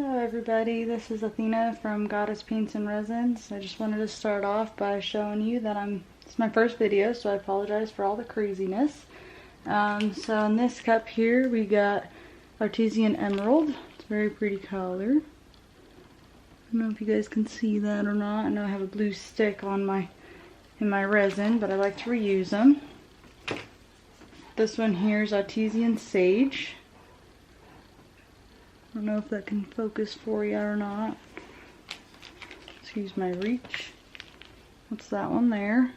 Hello everybody, this is Athena from Goddess Paints and Resins. I just wanted to start off by showing you that it's my first video, so I apologize for all the craziness. So in this cup here we got Artesian Emerald. It's a very pretty color. I don't know if you guys can see that or not. I know I have a blue stick on in my resin, but I like to reuse them. This one here is Artesian Sage. I don't know if that can focus for you or not. Excuse my reach. What's that one there?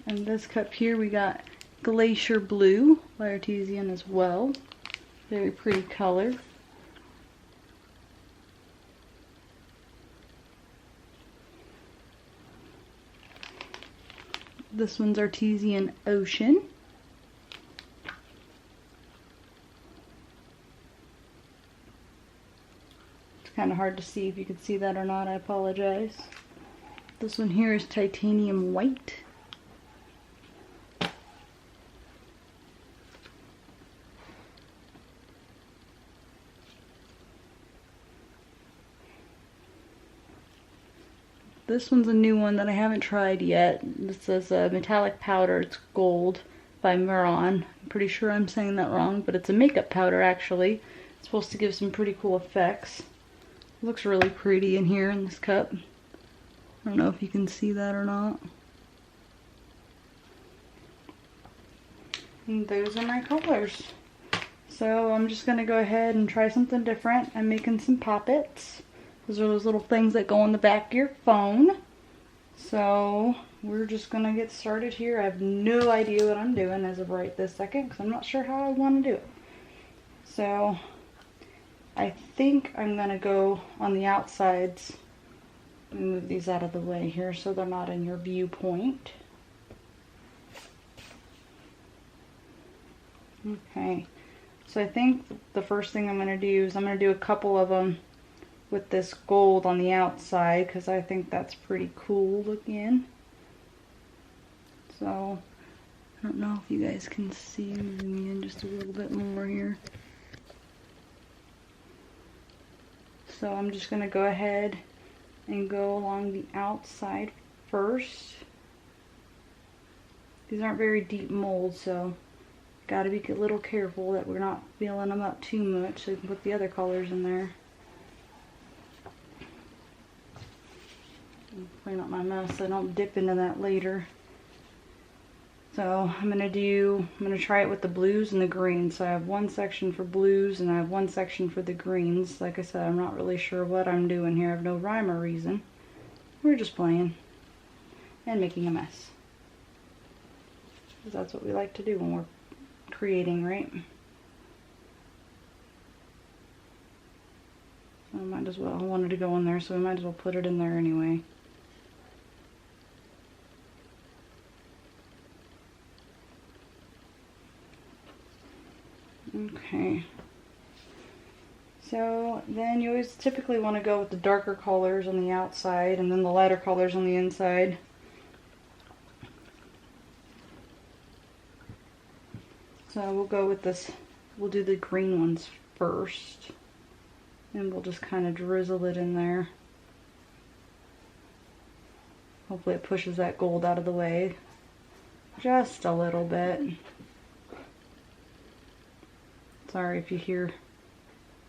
And this cup here we got Glacier Blue by Artesian as well. Very pretty color. This one's Artesian Ocean. It's kind of hard to see if you can see that or not, I apologize. This one here is Titanium White. This one's a new one that I haven't tried yet. This is a metallic powder. It's gold by Muron. I'm pretty sure I'm saying that wrong, but it's a makeup powder actually. It's supposed to give some pretty cool effects. It looks really pretty in here in this cup. I don't know if you can see that or not. And those are my colors. So I'm just going to go ahead and try something different. I'm making some Pop-Its. Those are those little things that go on the back of your phone. So we're just going to get started here. I have no idea what I'm doing as of right this second because I'm not sure how I want to do it. So I think I'm going to go on the outsides. Let me move these out of the way here so they're not in your viewpoint. Okay. So I think the first thing I'm going to do is I'm going to do a couple of them with this gold on the outside because I think that's pretty cool looking. So I don't know if you guys can see me in just a little bit more here. So I'm just going to go ahead and go along the outside first. These aren't very deep molds, so got to be a little careful that we're not filling them up too much so you can put the other colors in there. Clean up my mess so I don't dip into that later. So I'm gonna try it with the blues and the greens. So I have one section for blues and I have one section for the greens. Like I said, I'm not really sure what I'm doing here. I have no rhyme or reason. We're just playing and making a mess. Because that's what we like to do when we're creating, right? So I might as well, I wanted to go in there, so we might as well put it in there anyway. Okay, so then you always typically want to go with the darker colors on the outside and then the lighter colors on the inside. So we'll go with this, we'll do the green ones first and we'll just kind of drizzle it in there. Hopefully it pushes that gold out of the way just a little bit. Sorry if you hear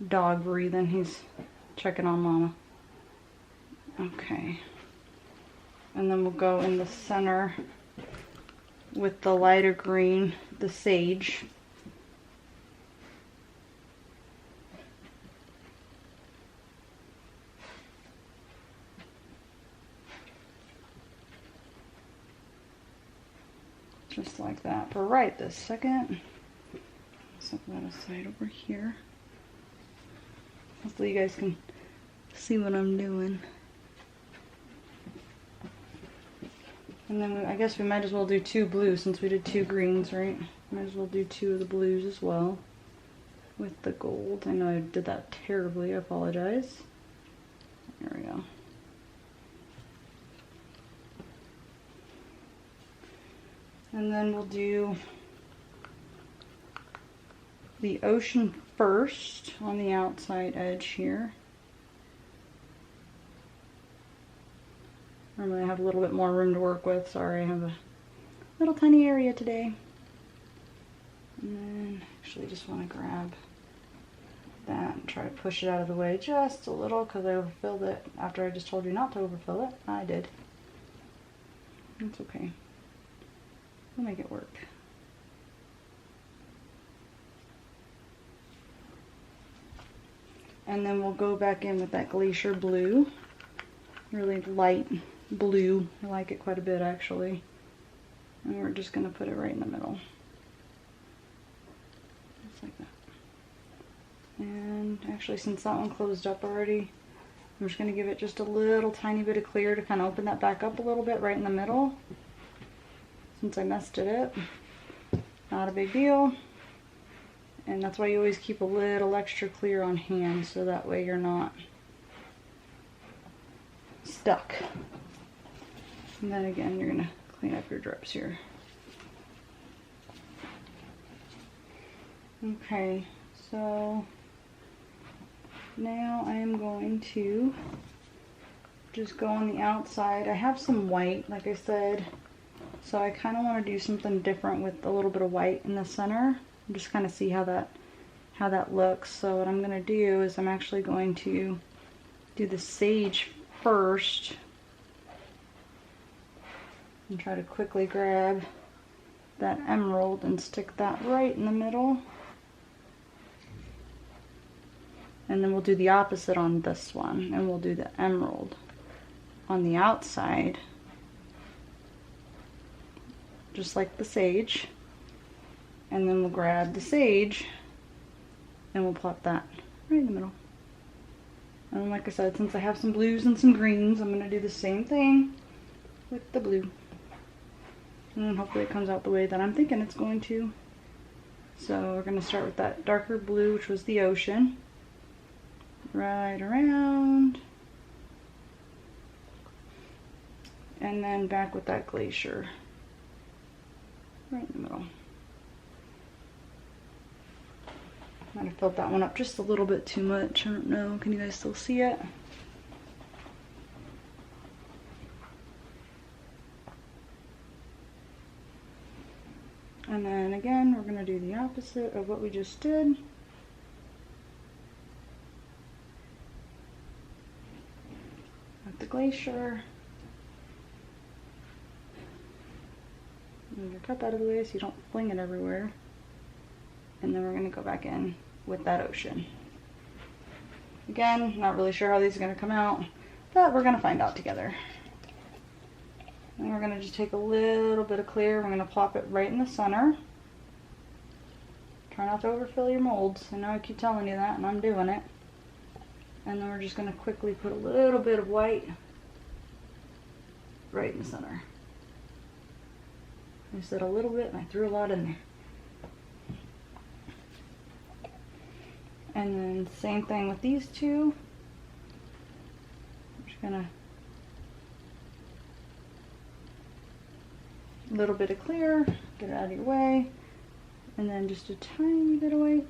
dog breathing, he's checking on Mama. Okay. And then we'll go in the center with the lighter green, the sage. Just like that for right this second. Set that aside over here. Hopefully you guys can see what I'm doing. And then I guess we might as well do two blues since we did two greens, right? Might as well do two of the blues as well with the gold. I know I did that terribly, I apologize. There we go. And then we'll do the ocean first on the outside edge here. Normally I have a little bit more room to work with. Sorry, I have a little tiny area today. And then actually just want to grab that and try to push it out of the way just a little because I overfilled it after I just told you not to overfill it. I did. It's okay. We'll make it work. And then we'll go back in with that Glacier Blue. Really light blue. I like it quite a bit actually. And we're just going to put it right in the middle. Just like that. And actually, since that one closed up already, I'm just going to give it just a little tiny bit of clear to kind of open that back up a little bit right in the middle. Since I messed it up. Not a big deal. And that's why you always keep a little extra clear on hand, so that way you're not stuck. And then again, you're going to clean up your drips here. Okay, so now I am going to just go on the outside. I have some white, like I said, so I kind of want to do something different with a little bit of white in the center. Just kind of see how that looks. So what I'm going to do is I'm actually going to do the sage first and try to quickly grab that emerald and stick that right in the middle. And then we'll do the opposite on this one, and we'll do the emerald on the outside, just like the sage. And then we'll grab the sage and we'll plop that right in the middle. And like I said, since I have some blues and some greens, I'm going to do the same thing with the blue. And hopefully it comes out the way that I'm thinking it's going to. So we're going to start with that darker blue, which was the ocean. Right around. And then back with that glacier. Right in the middle. Might have filled that one up just a little bit too much. I don't know. Can you guys still see it? And then again, we're going to do the opposite of what we just did. With the glacier. Move your cup out of the way so you don't fling it everywhere. And then we're going to go back in with that ocean. Again, not really sure how these are going to come out, but we're going to find out together. And we're going to just take a little bit of clear. We're going to plop it right in the center. Try not to overfill your molds. I know I keep telling you that, and I'm doing it. And then we're just going to quickly put a little bit of white right in the center. I said a little bit, and I threw a lot in there. And then same thing with these two. I'm just gonna a little bit of clear, get it out of your way, and then just a tiny bit of white.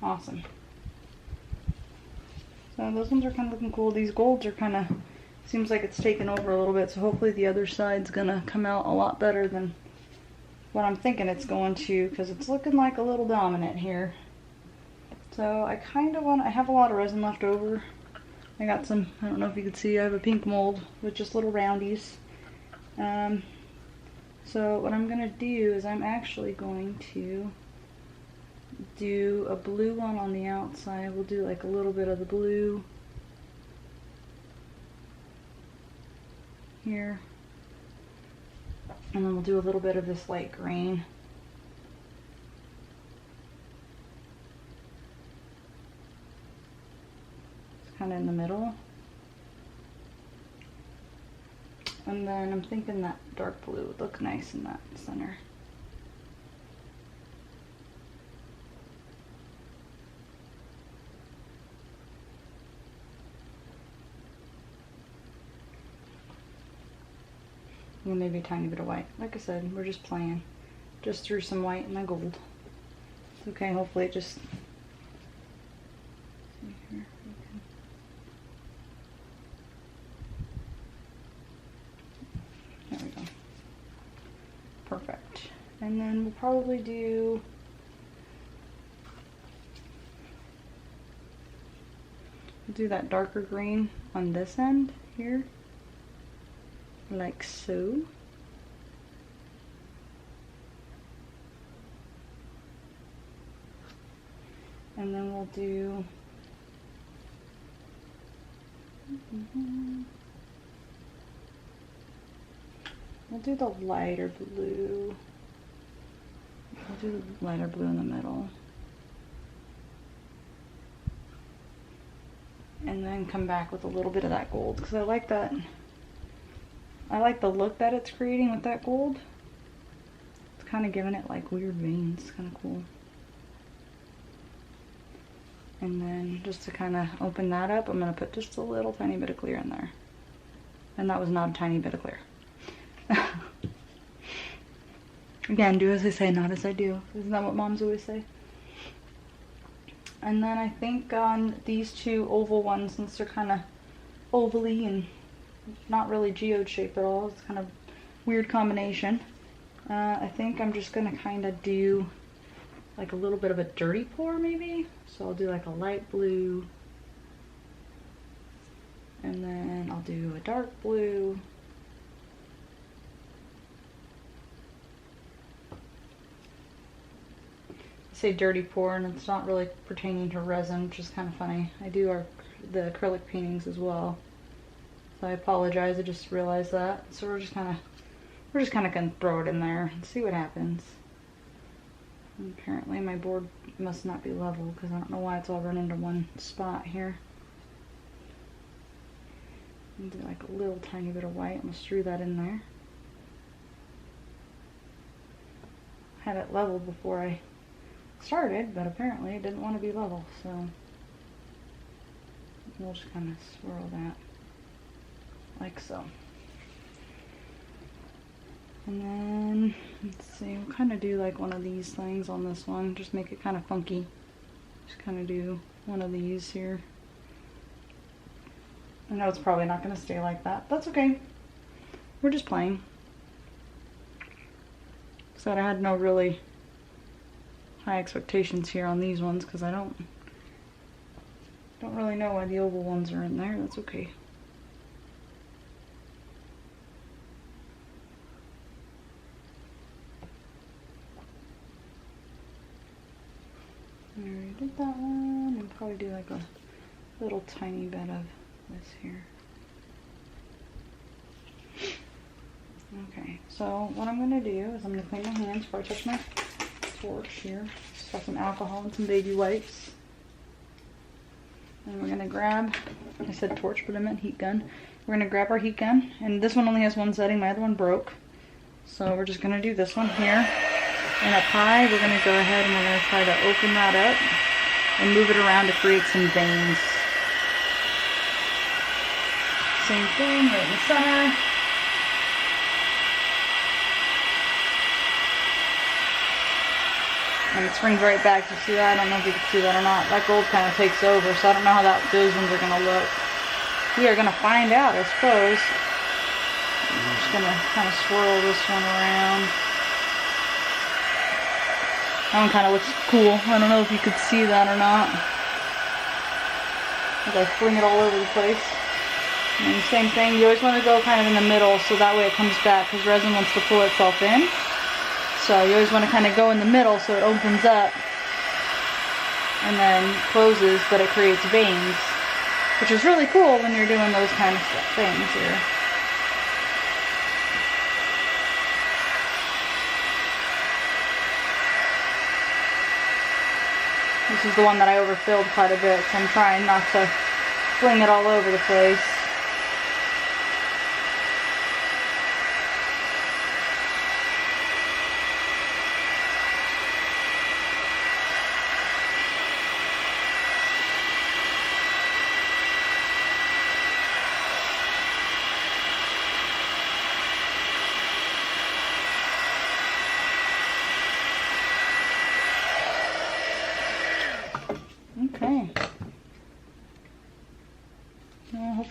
Awesome. So those ones are kind of looking cool. These golds are kind of, seems like it's taken over a little bit, so hopefully the other side's gonna come out a lot better than what I'm thinking it's going to, because it's looking like a little dominant here. So I kind of want, I have a lot of resin left over. I got some, I don't know if you can see, I have a pink mold with just little roundies. So what I'm gonna do is I'm actually going to do a blue one on the outside. We'll do like a little bit of the blue here, and then we'll do a little bit of this light green. It's kind of in the middle. And then I'm thinking that dark blue would look nice in that center. and maybe a tiny bit of white. Like I said, we're just playing. Just threw some white in my gold. It's okay, hopefully it just... Here, there we go. Perfect. And then we'll probably do... do that darker green on this end here, like so. And then we'll do we'll do the lighter blue. We'll do the lighter blue in the middle. And then come back with a little bit of that gold, because I like that. I like the look that it's creating with that gold. It's kind of giving it like weird veins. Kind of cool. And then just to kind of open that up, I'm going to put just a little tiny bit of clear in there. And that was not a tiny bit of clear. Again, do as I say, not as I do. Isn't that what moms always say? And then I think on these two oval ones, since they're kind of ovally and not really geode shaped at all, it's kind of weird combination. I think I'm just gonna kind of do like a little bit of a dirty pour maybe. So I'll do like a light blue, and then I'll do a dark blue. Say dirty pour, and it's not really pertaining to resin, which is kind of funny. I do the acrylic paintings as well, so I apologize. I just realized that. So we're just kind of gonna throw it in there and see what happens. And apparently my board must not be level, because I don't know why it's all run into one spot here. And do like a little tiny bit of white. I'm gonna strew that in there. Had it leveled before I started, but apparently it didn't want to be level, so we'll just kind of swirl that like so. And then let's see, we'll kind of do like one of these things on this one, just make it kind of funky. Just kind of do one of these here. I know it's probably not going to stay like that. That's okay. We're just playing. So I had no really high expectations here on these ones, because I don't really know why the oval ones are in there. That's okay. I already did that one, and probably do like a little tiny bit of this here. Okay, so what I'm going to do is I'm going to clean my hands before I touch my torch here. Just got some alcohol and some baby wipes. And we're going to grab, I said torch, but I meant heat gun. We're going to grab our heat gun, and this one only has one setting, my other one broke. So we're just going to do this one here. And up high, we're going to go ahead and we're going to try to open that up and move it around to create some veins. Same thing, right in the center. And it springs right back. You see that? I don't know if you can see that or not. That gold kind of takes over, so I don't know how those ones are going to look. We are going to find out, I suppose. I'm just going to kind of swirl this one around. That one kind of looks cool. I don't know if you could see that or not. As I fling it all over the place. And the same thing, you always want to go kind of in the middle, so that way it comes back, because resin wants to pull itself in. So you always want to kind of go in the middle so it opens up and then closes, but it creates veins, which is really cool when you're doing those kind of things here. This is the one that I overfilled quite a bit, so I'm trying not to fling it all over the place.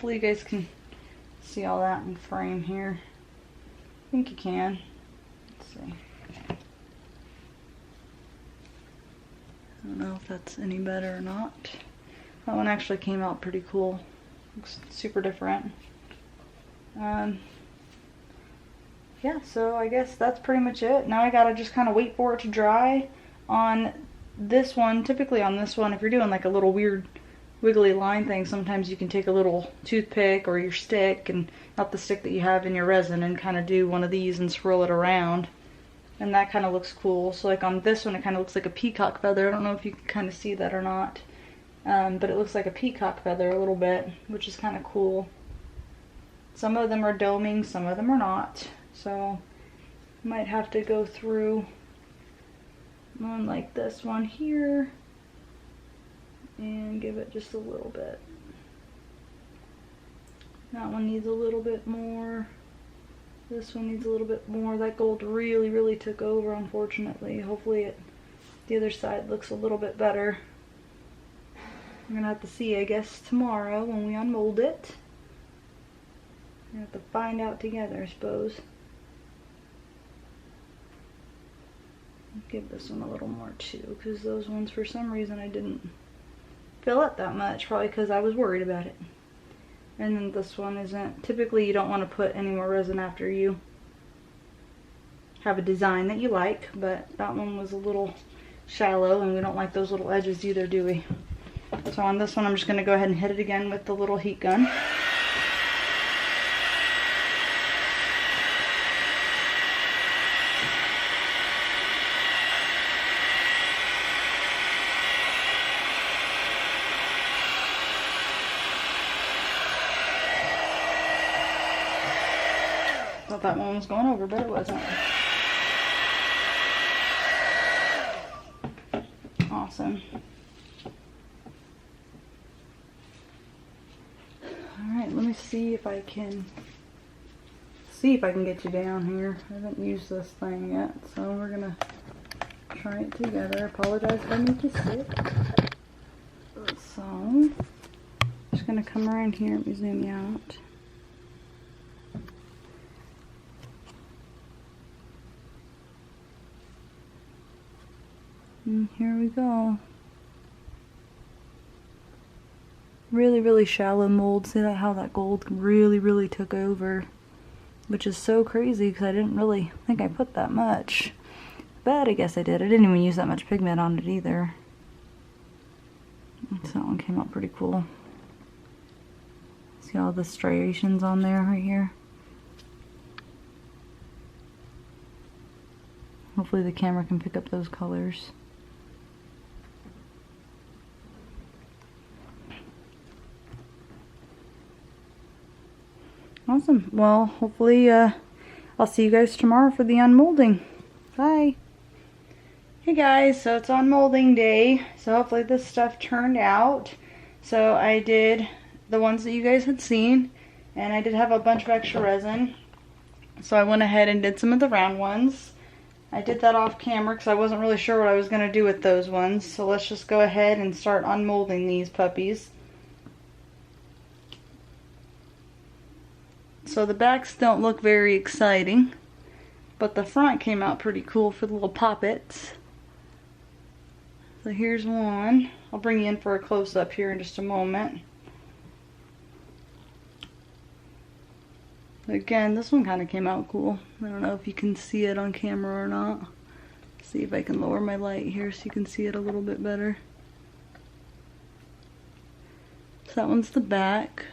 hopefully you guys can see all that in frame here. I think you can. Let's see. I don't know if that's any better or not. That one actually came out pretty cool. Looks super different. Yeah, so I guess that's pretty much it. Now I gotta just kind of wait for it to dry. On this one, typically on this one, if you're doing like a little weird wiggly line thing, sometimes you can take a little toothpick or your stick, and not the stick that you have in your resin, and kind of do one of these and swirl it around. And that kind of looks cool. So like on this one, it kind of looks like a peacock feather. I don't know if you can kind of see that or not. But it looks like a peacock feather a little bit, which is kind of cool. Some of them are doming, some of them are not. So might have to go through one like this one here and give it just a little bit. That one needs a little bit more. This one needs a little bit more. That gold really took over, unfortunately. Hopefully the other side looks a little bit better. I'm gonna have to see, I guess, tomorrow when we unmold it. We have to find out together, I suppose. Give this one a little more too, because those ones, for some reason, I didn't fill up that much, probably because I was worried about it. And then this one isn't. Typically, you don't want to put any more resin after you have a design that you like, but that one was a little shallow, and we don't like those little edges either, do we? So on this one, I'm just going to go ahead and hit it again with the little heat gun. Thought that one was going over, but it wasn't. Awesome. Alright, let me see if I can get you down here. I haven't used this thing yet, so we're gonna try it together. I apologize if I make you sick. So I'm just gonna come around here. Let me zoom you out. And here we go. Really shallow mold. See that, how that gold really took over, which is so crazy because I didn't really think I put that much, but I guess I did. I didn't even use that much pigment on it either. So that one came out pretty cool. See all the striations on there right here. Hopefully the camera can pick up those colors. Awesome. Well, hopefully I'll see you guys tomorrow for the unmolding. Bye. Hey guys, so it's unmolding day. So hopefully this stuff turned out. So I did the ones that you guys had seen, and I did have a bunch of extra resin. So I went ahead and did some of the round ones. I did that off camera because I wasn't really sure what I was going to do with those ones. So let's just go ahead and start unmolding these puppies. So the backs don't look very exciting, but the front came out pretty cool for the little Pop-Its. So here's one. I'll bring you in for a close-up here in just a moment. Again, this one kind of came out cool. I don't know if you can see it on camera or not. See if I can lower my light here so you can see it a little bit better. So that one's the back.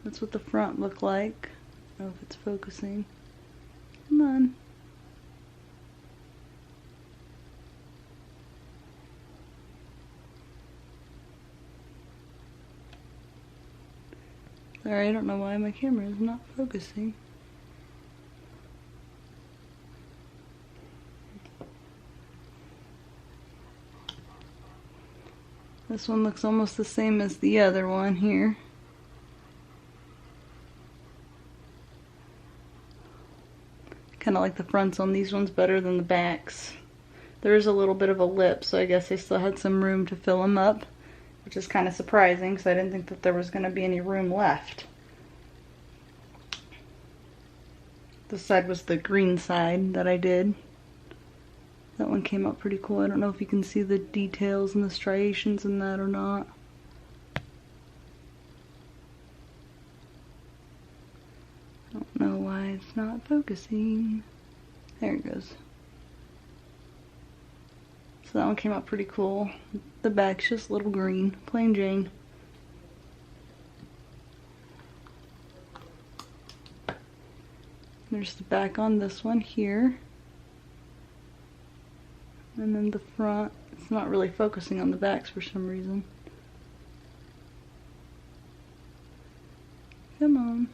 That's what the front looked like. I don't know if it's focusing. Come on. Sorry, I don't know why my camera is not focusing. This one looks almost the same as the other one here. Kind of like the fronts on these ones better than the backs. There is a little bit of a lip, so I guess they still had some room to fill them up. which is kind of surprising because I didn't think that there was going to be any room left. This side was the green side that I did. That one came out pretty cool. I don't know if you can see the details and the striations in that or not. I don't know why it's not focusing. There it goes. So that one came out pretty cool. The back's just a little green, plain Jane. There's the back on this one here. And then the front, it's not really focusing on the backs for some reason. Come on.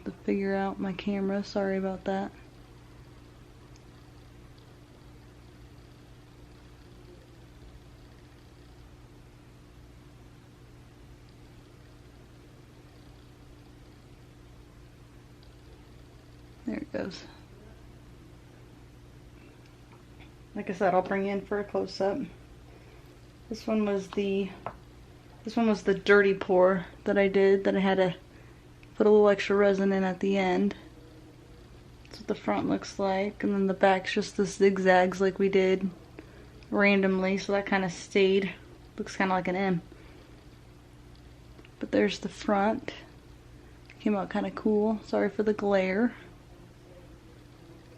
To figure out my camera, sorry about that. There it goes. Like I said, I'll bring you in for a close-up. This one was the dirty pour that I did, that I had to put a little extra resin in at the end. That's what the front looks like, and then the back's just the zigzags like we did randomly, so that kind of stayed. Looks kind of like an M. But there's the front. Came out kind of cool. Sorry for the glare.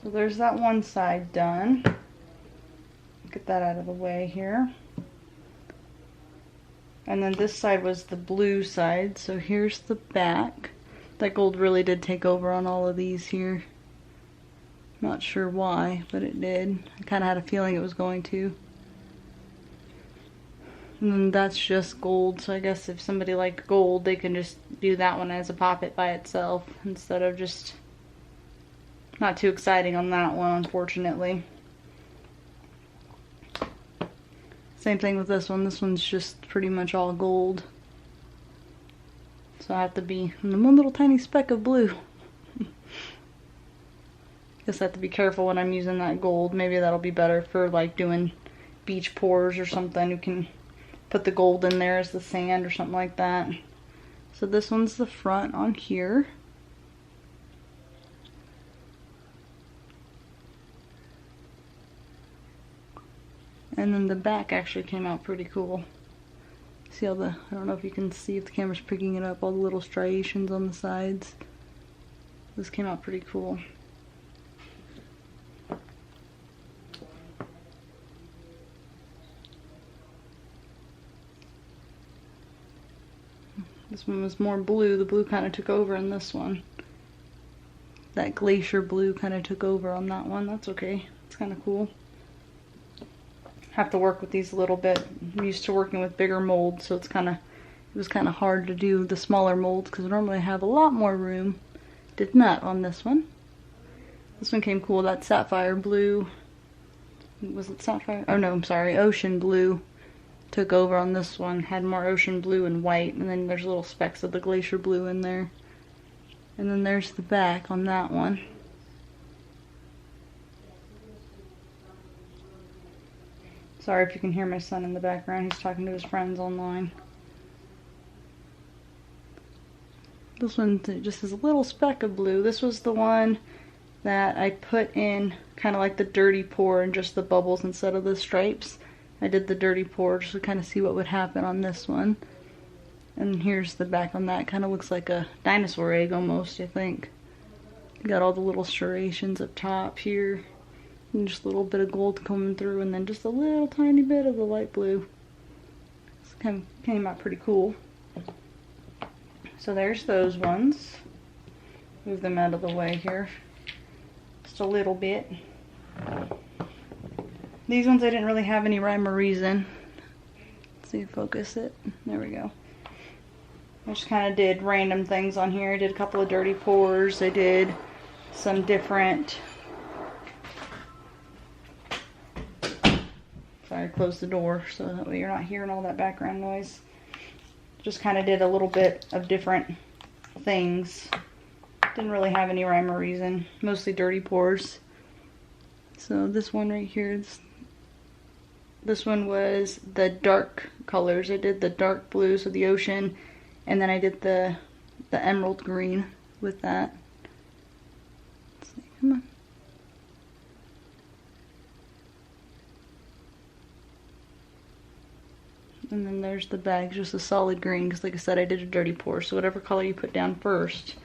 So there's that one side done. Get that out of the way here. And then this side was the blue side, so here's the back. That gold really did take over on all of these here. Not sure why, but it did. I kind of had a feeling it was going to. And then that's just gold, so I guess if somebody liked gold, they can just do that one as a Pop-It by itself instead of just... Not too exciting on that one, unfortunately. Same thing with this one. This one's just pretty much all gold. So I have to be in one little tiny speck of blue. Guess I have to be careful when I'm using that gold. Maybe that'll be better for like doing beach pours or something. You can put the gold in there as the sand or something like that. So this one's the front on here. And then the back actually came out pretty cool. See all the, I don't know if you can see if the camera's picking it up, all the little striations on the sides. This came out pretty cool. This one was more blue. The blue kind of took over in this one. That Glacier Blue kind of took over on that one. That's okay. It's kind of cool. Have to work with these a little bit. I'm used to working with bigger molds, so it was kind of hard to do the smaller molds because normally I have a lot more room. Did not on this one. This one came cool. That sapphire blue, was it sapphire? Oh no, I'm sorry, ocean blue took over on this one. Had more ocean blue and white, and then there's little specks of the Glacier Blue in there. And then there's the back on that one. Sorry if you can hear my son in the background. He's talking to his friends online. This one just has a little speck of blue. This was the one that I put in kind of like the dirty pour and just the bubbles instead of the stripes. I did the dirty pour just to kind of see what would happen on this one. And here's the back on that. Kind of looks like a dinosaur egg almost, I think. Got all the little striations up top here. And just a little bit of gold coming through, and then just a little tiny bit of the light blue. This came out pretty cool. So there's those ones. Move them out of the way here. Just a little bit. These ones I didn't really have any rhyme or reason. Let's see if focus it. There we go. I just kind of did random things on here. I did a couple of dirty pours. I did some different... Sorry, close the door so that way you're not hearing all that background noise. Just kind of did a little bit of different things. Didn't really have any rhyme or reason. Mostly dirty pours. So this one right here, this one was the dark colors. I did the dark blue, so the ocean, and then I did the emerald green with that. Let's see, come on. And then there's the bag, just a solid green, because like I said, I did a dirty pour. So whatever color you put down first,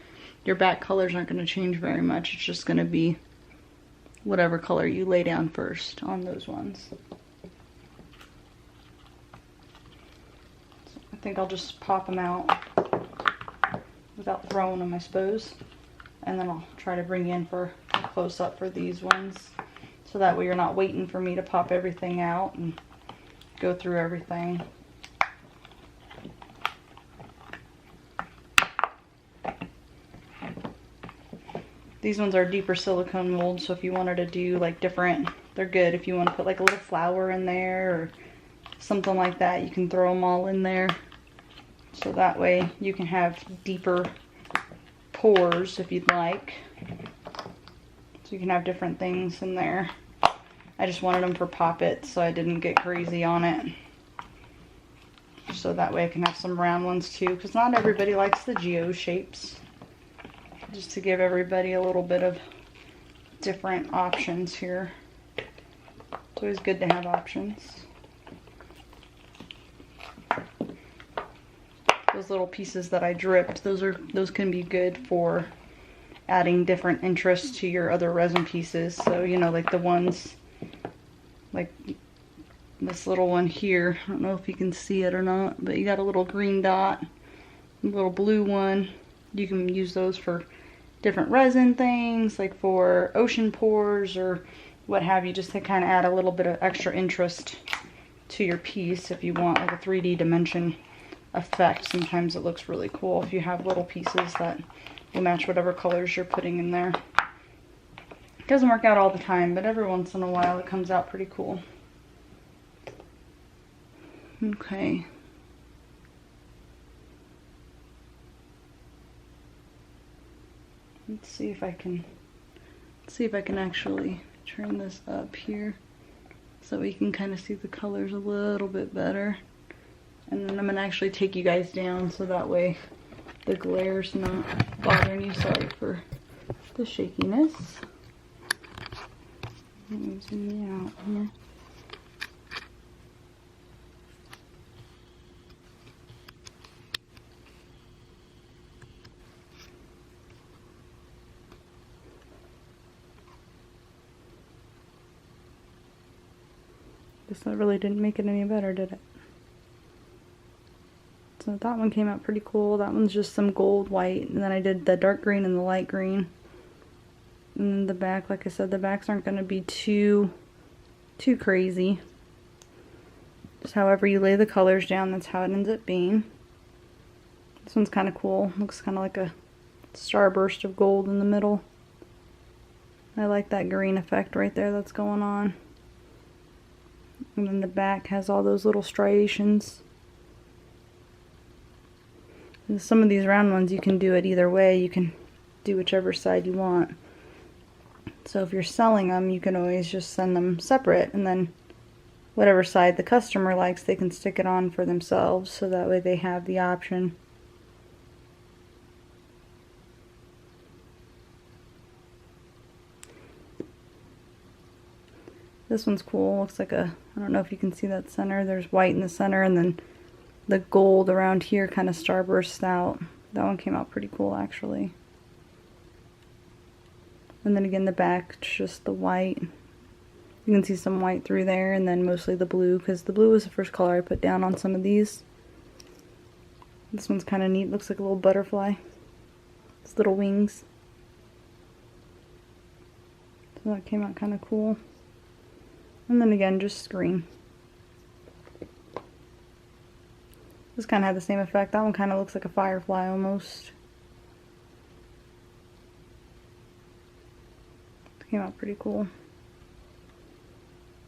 your back colors aren't going to change very much. It's just going to be whatever color you lay down first on those ones. So I think I'll just pop them out without throwing them, I suppose. And then I'll try to bring you in for a close-up for these ones. So that way you're not waiting for me to pop everything out and go through everything. These ones are deeper silicone molds, so if you wanted to do like different, they're good. If you want to put like a little flower in there or something like that, you can throw them all in there. So that way you can have deeper pours if you'd like. So you can have different things in there. I just wanted them for Pop-It, so I didn't get crazy on it. So that way I can have some round ones too, because not everybody likes the geo shapes. Just to give everybody a little bit of different options here. It's always good to have options. Those little pieces that I dripped, those can be good for adding different interest to your other resin pieces. So, you know, like the ones, like this little one here. I don't know if you can see it or not, but you got a little green dot, a little blue one. You can use those for different resin things, like for ocean pours or what have you, just to kind of add a little bit of extra interest to your piece. If you want like a 3D dimension effect, sometimes it looks really cool if you have little pieces that will match whatever colors you're putting in there. It doesn't work out all the time, but every once in a while it comes out pretty cool. Okay. Let's see if I can actually turn this up here so we can kind of see the colors a little bit better. And then I'm gonna actually take you guys down so that way the glare's not bothering you. Sorry for the shakiness. Let me zoom you out here. Guess that really didn't make it any better, did it? So that one came out pretty cool. That one's just some gold white, and then I did the dark green and the light green. And then the back, like I said, the backs aren't going to be too crazy. Just however you lay the colors down, that's how it ends up being. This one's kind of cool. Looks kind of like a starburst of gold in the middle. I like that green effect right there that's going on. And then the back has all those little striations. And some of these round ones you can do it either way. You can do whichever side you want. So if you're selling them, you can always just send them separate, and then whatever side the customer likes, they can stick it on for themselves, so that way they have the option. This one's cool. Looks like a, I don't know if you can see that center. There's white in the center, and then the gold around here kind of starbursts out. That one came out pretty cool, actually. And then again, the back, just the white. You can see some white through there, and then mostly the blue, because the blue was the first color I put down on some of these. This one's kind of neat. Looks like a little butterfly. It's little wings. So that came out kind of cool. And then again, just green. This kind of had the same effect. That one kind of looks like a firefly almost. It came out pretty cool.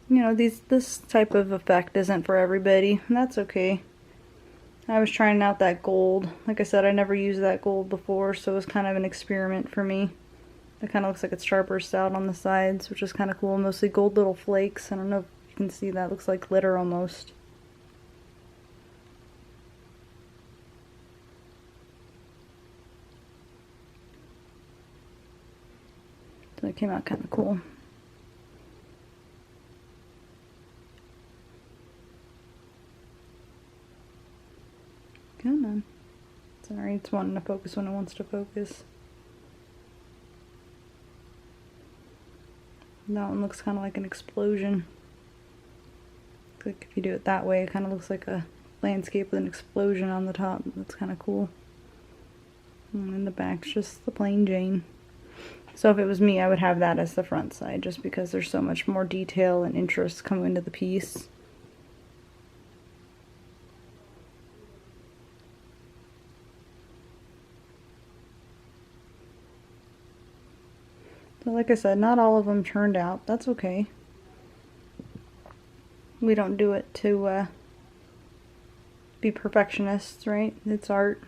You know, this type of effect isn't for everybody, and that's okay. I was trying out that gold. Like I said, I never used that gold before, so it was kind of an experiment for me. That kind of looks like it's starburst out on the sides, which is kind of cool. Mostly gold little flakes. I don't know if you can see that. It looks like glitter almost. So it came out kind of cool. Come on. Sorry, it's wanting to focus when it wants to focus. That one looks kind of like an explosion. Like if you do it that way, it kind of looks like a landscape with an explosion on the top. That's kind of cool. And then the back's just the plain Jane. So if it was me, I would have that as the front side, just because there's so much more detail and interest coming into the piece. So like I said, not all of them turned out. That's okay. We don't do it to be perfectionists, right? It's art.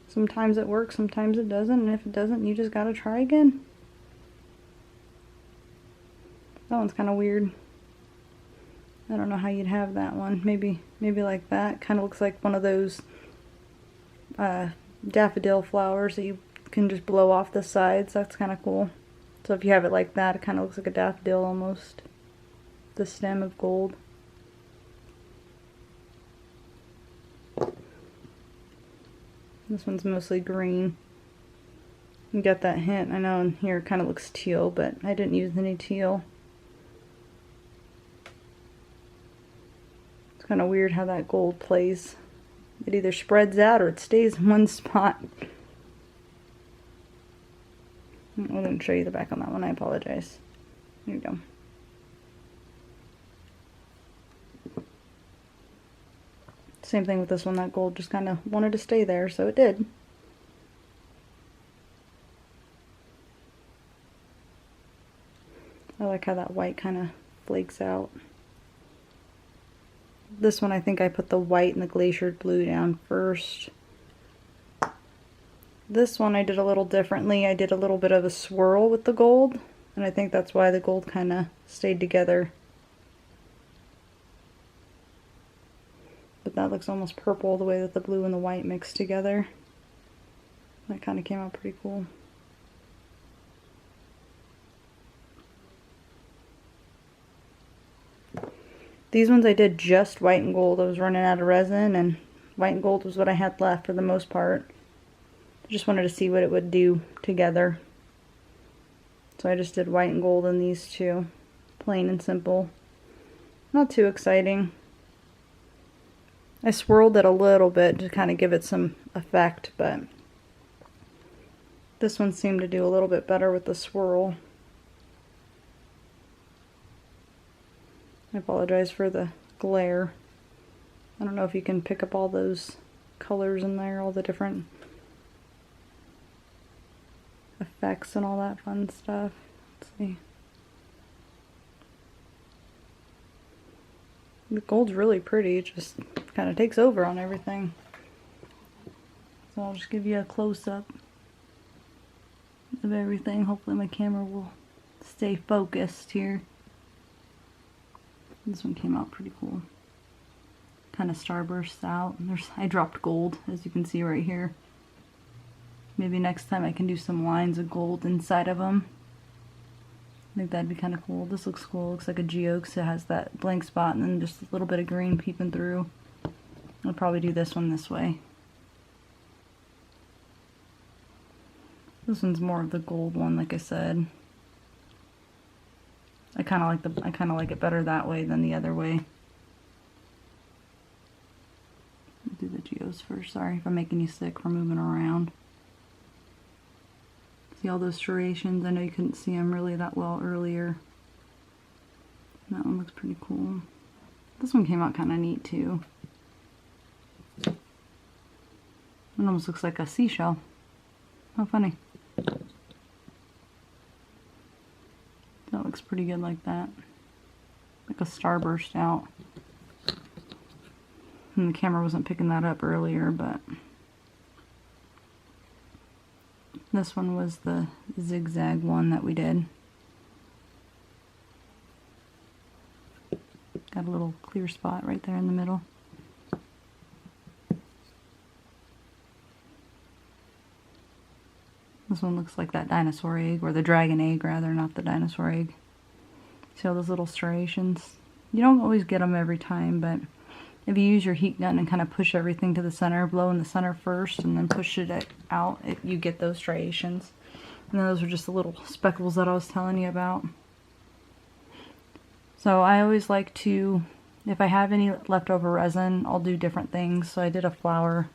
Sometimes it works, sometimes it doesn't, and if it doesn't, you just gotta try again. That one's kind of weird. I don't know how you'd have that one. Maybe like that. Kind of looks like one of those daffodil flowers that you can just blow off the sides. That's kind of cool. So if you have it like that, it kind of looks like a daffodil almost. The stem of gold. This one's mostly green. You get that hint. I know in here it kind of looks teal, but I didn't use any teal. It's kind of weird how that gold plays. It either spreads out or it stays in one spot. I didn't show you the back on that one. I apologize. There you go. Same thing with this one. That gold just kind of wanted to stay there, so it did. I like how that white kind of flakes out. This one, I think I put the white and the Glacier Blue down first. This one I did a little differently. I did a little bit of a swirl with the gold, and I think that's why the gold kind of stayed together. But that looks almost purple the way that the blue and the white mixed together. That kind of came out pretty cool. These ones I did just white and gold. I was running out of resin, and white and gold was what I had left for the most part. I just wanted to see what it would do together. So I just did white and gold in these two. Plain and simple. Not too exciting. I swirled it a little bit to kind of give it some effect, but this one seemed to do a little bit better with the swirl. I apologize for the glare. I don't know if you can pick up all those colors in there, all the different effects and all that fun stuff. Let's see. The gold's really pretty, it just kind of takes over on everything. So I'll just give you a close-up of everything. Hopefully my camera will stay focused here. This one came out pretty cool. Kind of starbursts out. I dropped gold, as you can see right here. Maybe next time I can do some lines of gold inside of them. I think that'd be kind of cool. This looks cool. Looks like a geode because it has that blank spot and then just a little bit of green peeping through. I'll probably do this one this way. This one's more of the gold one, like I said. I kind of like it better that way than the other way. I'll do the geodes first. Sorry if I'm making you sick for moving around. See all those striations? I know you couldn't see them really that well earlier. That one looks pretty cool. This one came out kind of neat too. It almost looks like a seashell. How funny. That looks pretty good like that. Like a starburst out. And the camera wasn't picking that up earlier, but This one was the zigzag one that we did. Got a little clear spot right there in the middle. This one looks like that dinosaur egg, or the dragon egg rather, not the dinosaur egg. See all those little striations? You don't always get them every time, but if you use your heat gun and kind of push everything to the center, blow in the center first and then push it out, you get those striations. And those are just the little speckles that I was telling you about. So I always like to, if I have any leftover resin, I'll do different things. So I did a flower.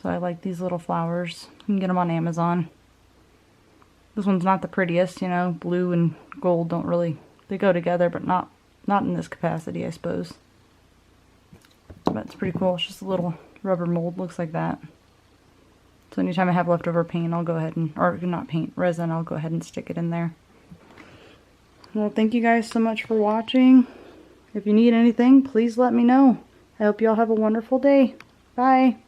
So I like these little flowers. You can get them on Amazon. This one's not the prettiest, you know, blue and gold don't really, they go together, but not in this capacity, I suppose. But it's pretty cool. It's just a little rubber mold, looks like that. So anytime I have leftover paint, I'll go ahead and, or not paint, resin, I'll go ahead and stick it in there. Well, thank you guys so much for watching. If you need anything, please let me know. I hope you all have a wonderful day. Bye.